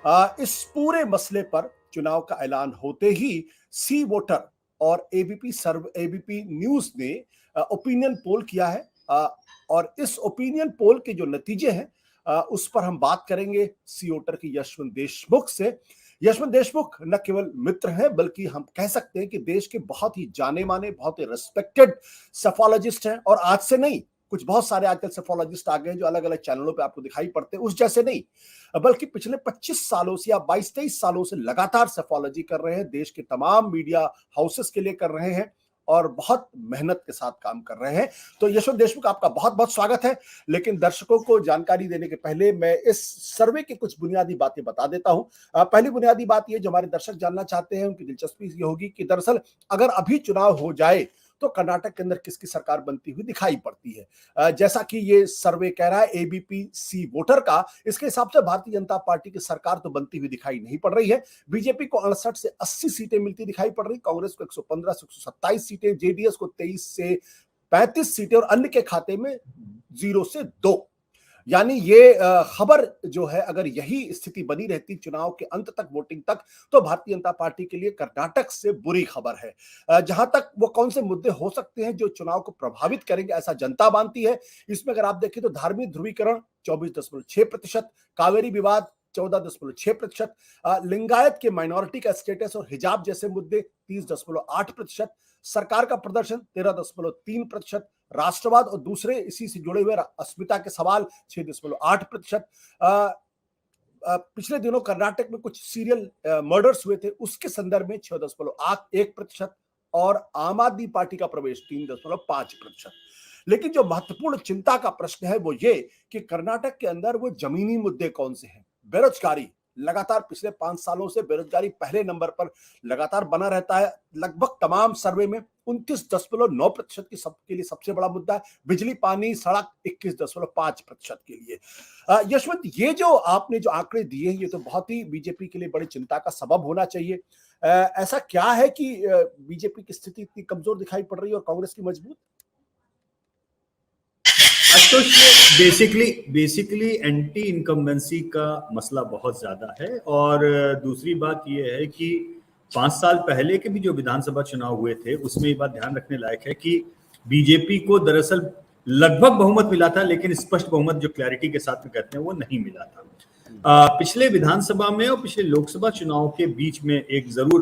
इस पूरे मसले पर चुनाव का ऐलान होते ही सी वोटर और एबीपी न्यूज ने ओपिनियन पोल किया है। और इस ओपिनियन पोल के जो नतीजे हैं उस पर हम बात करेंगे सी वोटर की यशवंत देशमुख से। यशवंत देशमुख न केवल मित्र हैं बल्कि हम कह सकते हैं कि देश के बहुत ही जाने माने, बहुत ही रिस्पेक्टेड सेफोलॉजिस्ट हैं। और आज से नहीं, कुछ बहुत सारे आजकल सेफोलॉजिस्ट आ गए हैं जो अलग अलग चैनलों पे आपको दिखाई पड़ते हैं, उस जैसे नहीं, बल्कि पिछले 25 सालों से या 22-23 सालों से लगातार सेफोलॉजी कर रहे हैं, देश के तमाम मीडिया हाउसेस के लिए कर रहे हैं और बहुत मेहनत के साथ काम कर रहे हैं। तो यशवंत देशमुख, आपका बहुत बहुत स्वागत है। लेकिन दर्शकों को जानकारी देने के पहले मैं इस सर्वे की कुछ बुनियादी बातें बता देता हूं। पहली बुनियादी बात यह जो हमारे दर्शक जानना चाहते हैं, उनकी दिलचस्पी ये होगी कि दरअसल अगर अभी चुनाव हो जाए तो कर्नाटक के अंदर किसकी सरकार बनती हुई दिखाई पड़ती है। जैसा कि ये सर्वे कह रहा है एबीपी सी वोटर का, इसके हिसाब से भारतीय जनता पार्टी की सरकार तो बनती हुई दिखाई नहीं पड़ रही है। बीजेपी को 68 से 80 सीटें मिलती दिखाई पड़ रही, कांग्रेस को 115 से 127 सीटें, जेडीएस को 23 से 35 सीटें और अन्य के खाते में 0 से 2। यानी ये खबर जो है, अगर यही स्थिति बनी रहती चुनाव के अंत तक, वोटिंग तक, तो भारतीय जनता पार्टी के लिए कर्नाटक से बुरी खबर है। जहां तक वो कौन से मुद्दे हो सकते हैं जो चुनाव को प्रभावित करेंगे ऐसा जनता मानती है, इसमें अगर आप देखें तो धार्मिक ध्रुवीकरण 24.6%, कावेरी विवाद 14.6%, लिंगायत के माइनॉरिटी का स्टेटस और हिजाब जैसे मुद्दे 30.8%, सरकार का प्रदर्शन 13.3%, राष्ट्रवाद और दूसरे इसी से जुड़े हुए अस्मिता के सवाल 6.8%। पिछले दिनों कर्नाटक में कुछ सीरियल मर्डर्स हुए थे, उसके संदर्भ में 6.1% और आम आदमी पार्टी का प्रवेश 3.5%। लेकिन जो महत्वपूर्ण चिंता का प्रश्न है वो ये कि कर्नाटक के अंदर वो जमीनी मुद्दे कौन से हैं। बेरोजगारी, लगातार पिछले 5 सालों से बेरोजगारी पहले नंबर पर लगातार बना रहता है। लगभग तमाम सर्वे में 29.9% की सबके लिए सबसे बड़ा मुद्दा है। बिजली, पानी, सड़क 21.5% के लिए। यशवंत, ये जो आपने जो आंकड़े दिए हैं ये तो बहुत ही बीजेपी के लिए बड़ी चिंता का सबब होना चाहिए। ऐसा क्या है कि बीजेपी की स्थिति इतनी कमजोर दिखाई पड़ रही है और कांग्रेस की मजबूत? तो बेसिकली एंटी इनकम्बेंसी का मसला बहुत ज्यादा है। और दूसरी बात यह है कि 5 साल पहले के भी जो विधानसभा चुनाव हुए थे उसमें ये बात ध्यान रखने लायक है कि बीजेपी को दरअसल लगभग बहुमत मिला था, लेकिन स्पष्ट बहुमत जो क्लैरिटी के साथ में कहते हैं वो नहीं मिला था। पिछले विधानसभा में और पिछले लोकसभा चुनाव के बीच में एक जरूर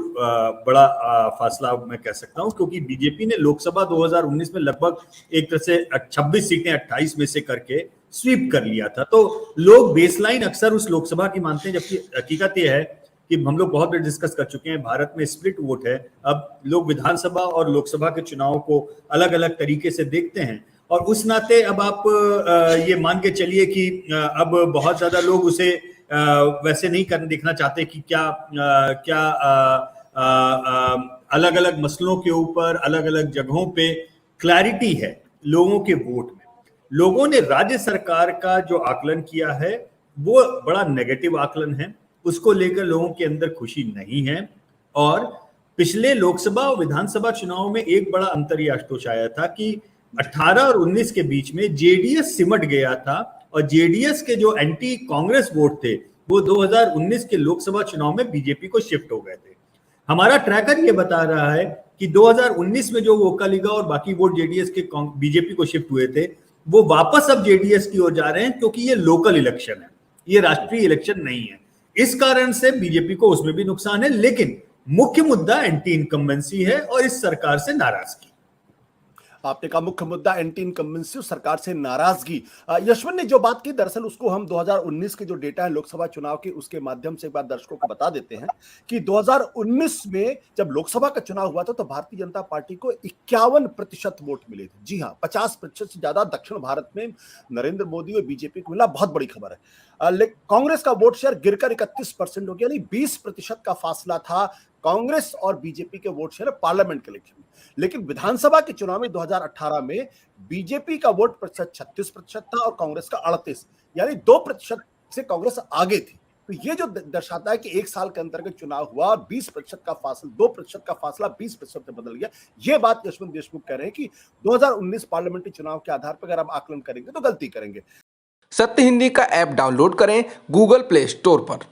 बड़ा फासला मैं कह सकता हूं, क्योंकि बीजेपी ने लोकसभा 2019 में लगभग एक तरह से 26 सीटें 28 में से करके स्वीप कर लिया था। तो लोग बेसलाइन अक्सर उस लोकसभा की मानते हैं, जबकि हकीकत यह है कि हम लोग बहुत डिस्कस कर चुके हैं, भारत में स्प्लिट वोट है। अब लोग विधानसभा और लोकसभा के चुनाव को अलग अलग तरीके से देखते हैं और उस नाते अब आप ये मान के चलिए कि अब बहुत ज्यादा लोग उसे वैसे नहीं देखना चाहते कि क्या अलग अलग मसलों के ऊपर अलग अलग जगहों पे क्लैरिटी है लोगों के वोट में। लोगों ने राज्य सरकार का जो आकलन किया है वो बड़ा नेगेटिव आकलन है, उसको लेकर लोगों के अंदर खुशी नहीं है। और पिछले लोकसभा और विधानसभा चुनाव में एक बड़ा अंतर यह आशुतोष आया था कि 18 और 19 के बीच में जेडीएस सिमट गया था और जेडीएस के जो एंटी कांग्रेस वोट थे वो 2019 के लोकसभा चुनाव में बीजेपी को शिफ्ट हो गए थे। हमारा ट्रैकर ये बता रहा है कि 2019 में जो वोकालिगा और बाकी वोट जेडीएस के बीजेपी को शिफ्ट हुए थे वो वापस अब जेडीएस की ओर जा रहे हैं, क्योंकि ये लोकल इलेक्शन है, ये राष्ट्रीय इलेक्शन नहीं है। इस कारण से बीजेपी को उसमें भी नुकसान है, लेकिन मुख्य मुद्दा एंटी इनकम्बेंसी है और इस सरकार से नाराजगी। आपने कहा मुख्य मुद्दा एंटी इनकम्बेंसी, सरकार से नाराजगी। यशवंत ने जो बात की दरअसल उसको हम 2019 के जो डेटा है लोकसभा चुनाव के उसके माध्यम से एक बार दर्शकों को बता देते हैं कि 2019 में जब लोकसभा का चुनाव हुआ था तो भारतीय जनता पार्टी को 51% वोट मिले थे। जी हाँ, 50% से ज्यादा दक्षिण भारत में नरेंद्र मोदी और बीजेपी को मिला, बहुत बड़ी खबर है। कांग्रेस का वोट शेयर गिरकर 31% हो गया, यानी 20% का फासला था कांग्रेस और बीजेपी के वोट शेयर पार्लियामेंट के इलेक्शन में। लेकिन विधानसभा के चुनाव में 2018 में बीजेपी का वोट प्रतिशत 36% था और कांग्रेस का 38, यानी 2% से कांग्रेस आगे थी। तो ये जो दर्शाता है कि एक साल के अंतर्गत चुनाव हुआ और 20% का फासला, 2% का फासला 20% से बदल गया। ये बात यशवंत देशमुख कह रहे हैं कि 2019 पार्लियामेंट्री चुनाव के आधार पर अगर आप आकलन करेंगे तो गलती करेंगे। सत्य हिंदी का ऐप डाउनलोड करें गूगल प्ले स्टोर पर।